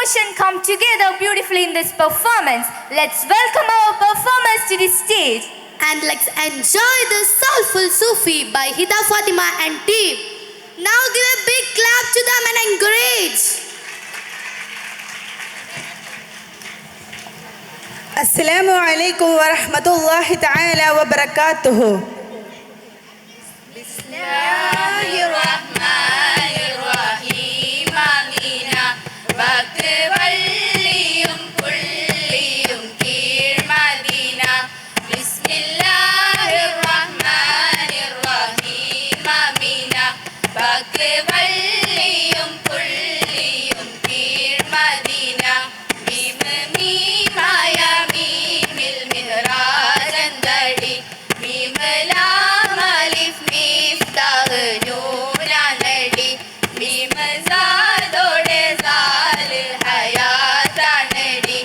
devotion come together beautifully in this performance. Let's welcome our performers to the stage. And let's enjoy the soulful Sufi by Hida Fatima and team. Now give a big clap to them and encourage. Assalamu alaikum wa rahmatullahi ta'ala wa barakatuhu. Bismillahirrahmanirrahim. Amina. Bakvalliyum pulliyum keer Madina. Bismillahirrahmanirrahim. Amina. Bakvalliyum pulliyum keer Madina. Mim mimaya mimil mihraj andadi. Mim lam alif miftah noon anadi. Mim zadode zal hayat anadi.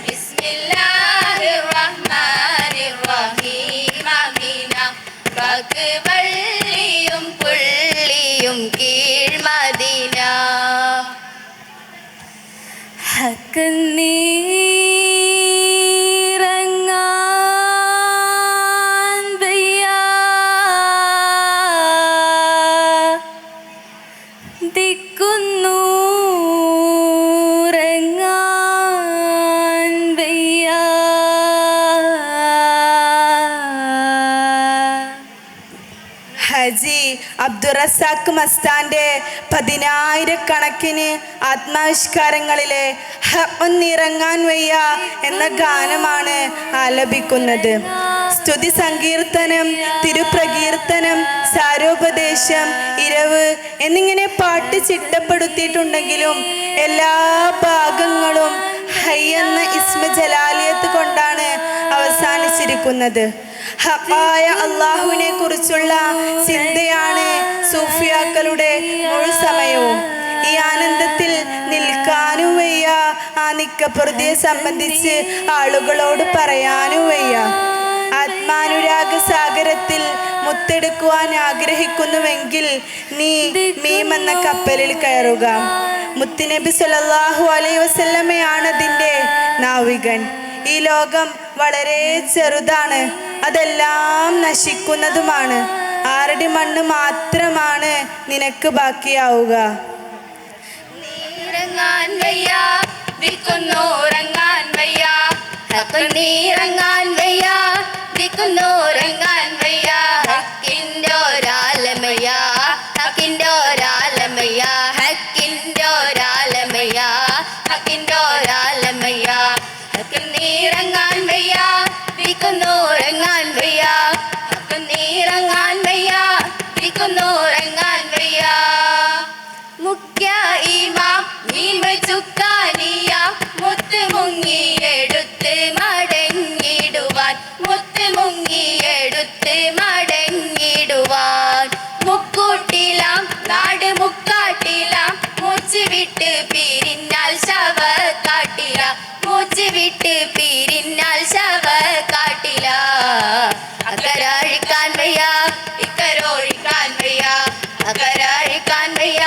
Bismillahirrahmanirrahim. Amina. Bakvalliyum pulliyum keer Madina. ഹക്കനീറങ്ങാൻ വയ്യ ദിക്കുന്നൂറങ്ങാൻ വയ്യ ഹജി അബ്ദുറസാഖ് മസ്താന്റെ 10,000 ആത്മാവിഷ്കാരങ്ങളിലെ ഒന്നിറങ്ങാൻ വയ്യ എന്ന ഗാനമാണ് ആലപിക്കുന്നത്. സ്തുതി സങ്കീർത്തനം, തിരുപ്രകീർത്തനം, സാരോപദേശം, ഇരവ് എന്നിങ്ങനെ പാട്ട് ചിട്ടപ്പെടുത്തിയിട്ടുണ്ടെങ്കിലും എല്ലാ ഭാഗങ്ങളും ഹൈ എന്ന ഇസ്മ ജലാലിയത്ത് കൊണ്ടാണ് അവസാനിച്ചിരിക്കുന്നത്. ഹഖായ അള്ളാഹുവിനെ കുറിച്ചുള്ള ചിന്തയാണ് സൂഫിയാക്കളുടെ മുഴു സമയവും. ഈ ആനന്ദത്തിൽ നിൽക്കാനും വയ്യ, ആ നിക്കപ്പുറതിയെ സംബന്ധിച്ച് ആളുകളോട് പറയാനും വയ്യ. ആത്മാനുരാഗ സാഗരത്തിൽ മുത്തെടുക്കുവാൻ ആഗ്രഹിക്കുന്നുവെങ്കിൽ നീ മീം എന്ന കപ്പലിൽ കയറുക. മുത്തുനബി സല്ലല്ലാഹു അലൈഹി വസല്ലമയാണ് അതിൻ്റെ നാവികൻ. ഈ ലോകം വളരെ ചെറുതാണ്, അതെല്ലാം നശിക്കുന്നതുമാണ്. ആറടി മണ്ണ് മാത്രമാണ് നിനക്ക് ബാക്കിയാവുക. നീറങ്ങാൻ വയ്യ, ദിക്കുന്നോറങ്ങാൻ വയ്യ. ഹഖനീറങ്ങാൻ വയ്യ, ദിക്കുന്നോറങ്ങാൻ വയ്യ. ഹക്കിൻ്റെ ഒരാലമയ, ഹക്കിൻ്റെ ഒരാലമയ, ഹക്കിൻ്റെ ഒരാലമയ, ഹക്കിൻ്റെ ഒരാലമയ. ഹഖനീറങ്ങാൻ വയ്യ, ദിക്കുന്നോറങ്ങാൻ വയ്യ. ഹഖനീറങ്ങാൻ വയ്യ, ദിക്കുന്നോറങ്ങാൻ വയ്യ. മുഖ്യ ഇമാം മീം ചുക്കാനിയ മുത്ത് മുങ്ങിയെടുത്ത് മടങ്ങിടുവാൻ, മുത്ത് മുങ്ങിയെടുത്ത് മടങ്ങിടുവാൻ. മുക്കൂട്ടിലാം നാട് മുക്കാട്ടിലാം, മൂച്ച് വിട്ട് പിരിഞ്ഞാൽ ശവ കാട്ടില, മൂച്ച് വിട്ട് പിരിഞ്ഞാൽ ശവ കാട്ടില. അക്കരഴിക്കാൻ വയ്യ, ഇക്കരൊഴിക്കാൻ വയ്യ. അക്കരഴിക്കാൻ വയ്യ,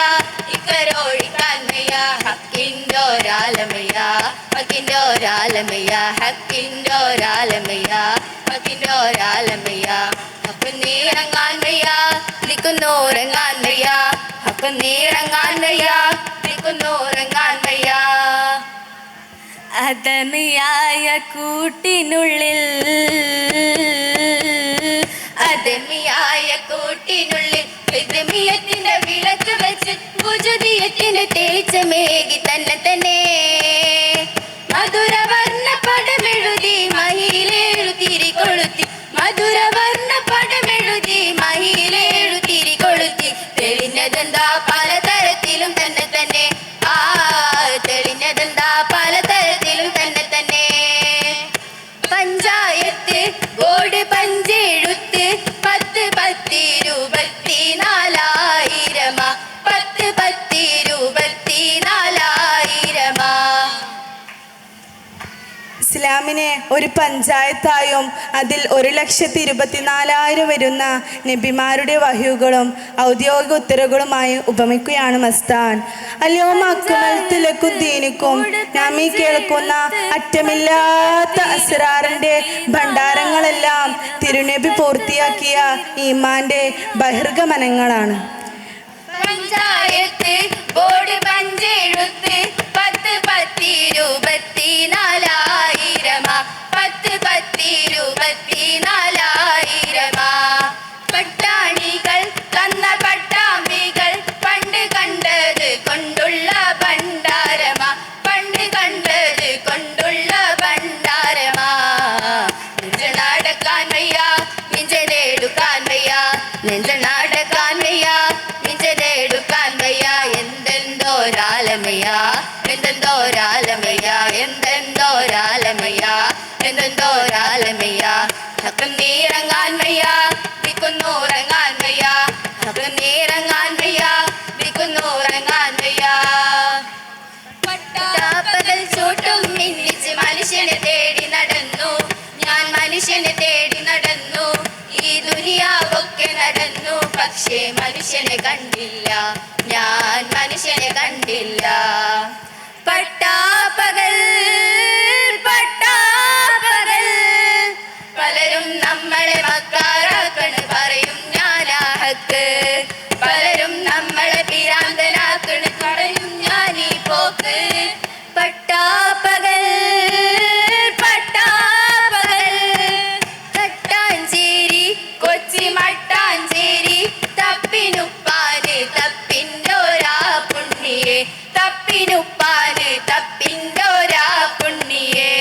ഇക്കരൊഴിക്കാൻ വയ്യ. ഹക്കിൻ്റെ ഒരാലമയ, ഹക്കിൻ്റെ ഒരാലമയ, ഹക്കിൻ്റെ ഒരാലമയ, ഹക്കിൻ്റെ ഒരാലമയ. ഹക്കനീറങ്ങാൻ വയ്യ, ദിക്കുന്നോറങ്ങാൻ വയ്യ. ഹക്കനീറങ്ങാൻ വയ്യ, ദിക്കുന്നോറങ്ങാൻ വയ്യ. അദമിയായ കൂട്ടിനുള്ളിൽ, അദമിയായ കൂട്ടിനുള്ളിൽ വിദ്മിയത്തിന്റെ വിളക്ക് വെച്ച് ഭുജുദിയത്തിന്റെ തേജമേകി തന്നെ തന്നെ. മധുരവർണ്ണ പടമെഴുതി മഹിയിലേഴു തിരി കൊളുത്തി, മധുരവർണ്ണ പടമെഴുതി മഹിയിലേഴു തിരി കൊളുത്തി. തെളിഞ്ഞതെന്താ പലതരത്തിലും തന്നെ തന്നെ, ആ തെളിഞ്ഞതെന്താ പലതരത്തിലും തന്നെ തന്നെ. പഞ്ചായത്ത് ബോർഡ് പഞ്ചെഴുത്ത് 10 24,000, 10 24,000. ഇസ്ലാമിനെ ഒരു പഞ്ചായത്തായും അതിൽ 1,24,000 വരുന്ന നബിമാരുടെ വഹ്യുകളും ഔദ്യോഗിക ഉത്തരവുകളുമായി ഉപമിക്കുകയാണ് മസ്താൻ. അല്യോമ അക്മൽതു ലക്കും ദീനുക്കും. നാം ഈ കേൾക്കുന്ന അറ്റമില്ലാത്ത അസ്റാറിന്റെ ഭണ്ഡാരങ്ങളെല്ലാം തിരുനബി പൂർത്തിയാക്കിയ ഈമാന്റെ ബഹിർഗമനങ്ങളാണ്. പഞ്ചായത്ത് ബോർഡ് പഞ്ചെഴുത്ത് 10 10 24,000 10 10 24,000 പട്ടാണികൾ തന്ന പട്ടാമ്പികൾ പണ്ട് കണ്ടത് കൊണ്ടുള്ള ഭണ്ഡാരമ പണ്ട് കണ്ടത് കൊണ്ടുള്ള ഭണ്ഡാരമ നെഞ്ചനാടക്കാൻ വയ്യ നെഞ്ചനെടുക്കാൻ വയ്യ നെഞ്ചനാടക്കാൻ വയ്യ നെഞ്ചനെടുക്കാൻ വയ്യ എന്തെന്തോരാലമയ്യ എന്തെന്തോരാലമയ്യ എന്തെന്തോരാലമയ്യ എന്തെന്തോരാലമയ്യ ഹക്കം നീറങ്ങാൻ വയ്യ വിക്കുന്നൂറങ്ങാൻ വയ്യ ഹക്കം നീറങ്ങാൻ വയ്യ വിക്കുന്നൂറങ്ങാൻ വയ്യ പട്ടാപ്പകൽ ചൂട്ടും മിന്നിച്ച് മനുഷ്യനെ തേടി നടന്നു ഞാൻ മനുഷ്യനെ തേടി നടന്നു ഈ ദുനിയാവൊക്കെ നടന്നു പക്ഷേ മനുഷ്യനെ കണ്ടില്ല ഞാൻ മനുഷ്യനെ കണ്ടില്ല പട്ടാപ്പകൽ പട്ടാപ്പകൽ പലരും നമ്മളെ മക്കാറാക്കണ് പറയും ഞാനാ ഹക്ക് പലരും നമ്മളെ പിരാന്തനാക്കണ് പറയും ഞാനീ പോക്ക് പട്ടാപ്പകൽ പട്ടാപ്പകൽ തട്ടാഞ്ചേരി കൊച്ചി മട്ടാഞ്ചേരി തപ്പിനുപ്പാന് തപ്പിൻ്റോരാ പുണ്ണിയെ തപ്പിനുപ്പാന് തപ്പിൻ്റോരാ പുണ്ണിയെ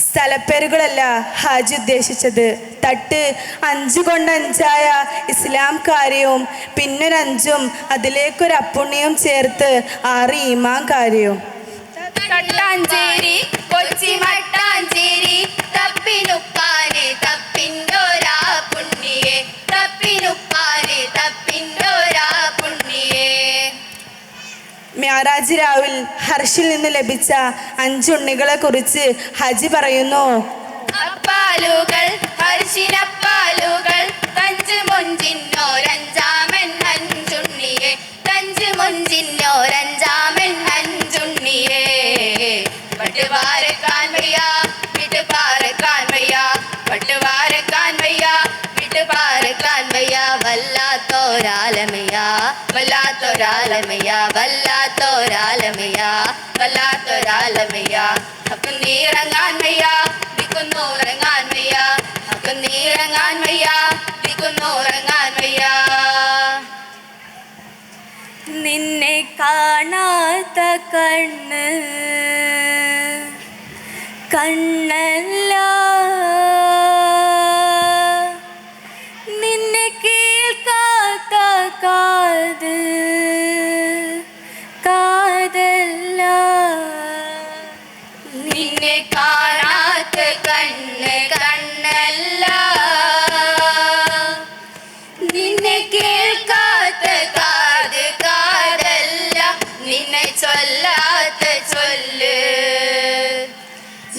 സ്ഥലപ്പേരുകളല്ല ഹാജി ഉദ്ദേശിച്ചത്. തട്ട് 5 കൊണ്ട് 5ആയ ഇസ്ലാം കാര്യവും പിന്നൊരു5ഉം അതിലേക്കൊരു അപ്പുണ്ണിയും ചേർത്ത് 6 ഈമാൻ കാര്യവും. തട്ടാഞ്ചേരി കൊച്ചി മട്ടാഞ്ചേരി തപ്പിനുപ്പാന് തപ്പിൻ്റോരാ പുണ്ണിയെ തപ്പിനുപ്പാന് തപ്പിൻ്റോരാ പുണ്ണിയെ മിഅ്റാജ് രാവിൽ ഹർഷിൽ നിന്ന് ലഭിച്ച 5 ഉണ്ണികളെ കുറിച്ച് ഹജി പറയുന്നു. അപ്പാലുകൾ ഹർഷിനപ്പാലുകൾ തഞ്ച് മൊഞ്ചിന്നോരഞ്ചാമൻ 5 ഉണ്ണിയെ തഞ്ച് മൊഞ്ചിന്നോരഞ്ചാമൻ 5 ഉണ്ണിയെ പട്ടുപാരക്കാൻ വയ്യ വിട്ടുപാരക്കാൻ വയ്യ പട്ടുപാരക്കാൻ വയ്യ വിട്ടുപാരക്കാൻ വയ്യ വല്ലാത്തോരാലമയ്യ വല്ലാത്തോരാലമയ്യ വല്ലാത്തോരാലമയ്യ വല്ലാത്തോരാലമയ്യ ഹക്ക് നീറങ്ങാൻ വയ്യ വിക്കുന്നൂറങ്ങാൻ വയ്യ ഹക്ക് നീറങ്ങാൻ വയ്യ വിക്കുന്നൂറങ്ങാൻ വയ്യ നിന്നെ കാണാത്ത കണ്ണ് കണ്ണല്ല നിന്നെ കേൾക്കാത്ത കാത് കാതല്ല നിന്നെ കാണാത്ത കണ്ണ് കണ്ണല്ല നിന്നെ കേൾക്കാത്ത കാത് കാതല്ല നിന്നെ ചൊല്ലാത്ത ചൊല്ല്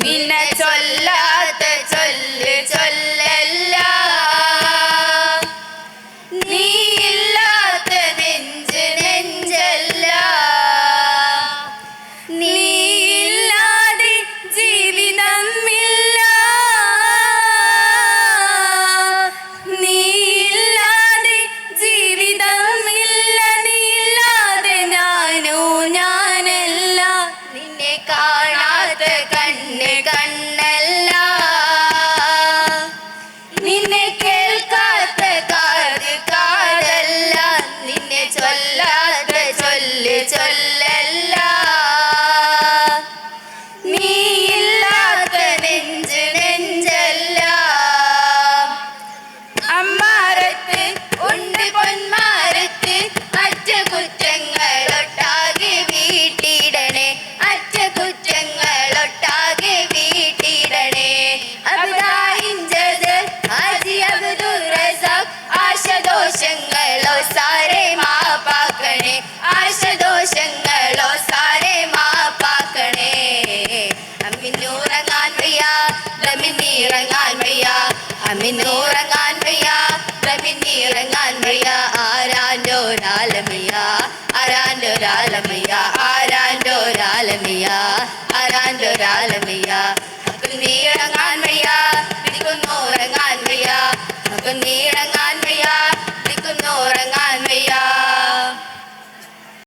നിന്നെ ചൊല്ലാത്ത ചൊല്ല് ചൊല്ലല്ല നീ ഇല്ലാത്ത നെഞ്ച് നെഞ്ചല്ല പിന്നൂറങ്ങാൻ വയ്യ പിന്നീറങ്ങാൻ വയ്യ ആരാൻ്റോരാലമയ്യ ആരാൻ്റോരാലമയ്യ ആരാൻ്റോരാലമയ്യ ആരാൻ്റോരാലമയ്യ നീറങ്ങാൻ വയ്യ പിന്നൂറങ്ങാൻ വയ്യ നീറങ്ങാൻ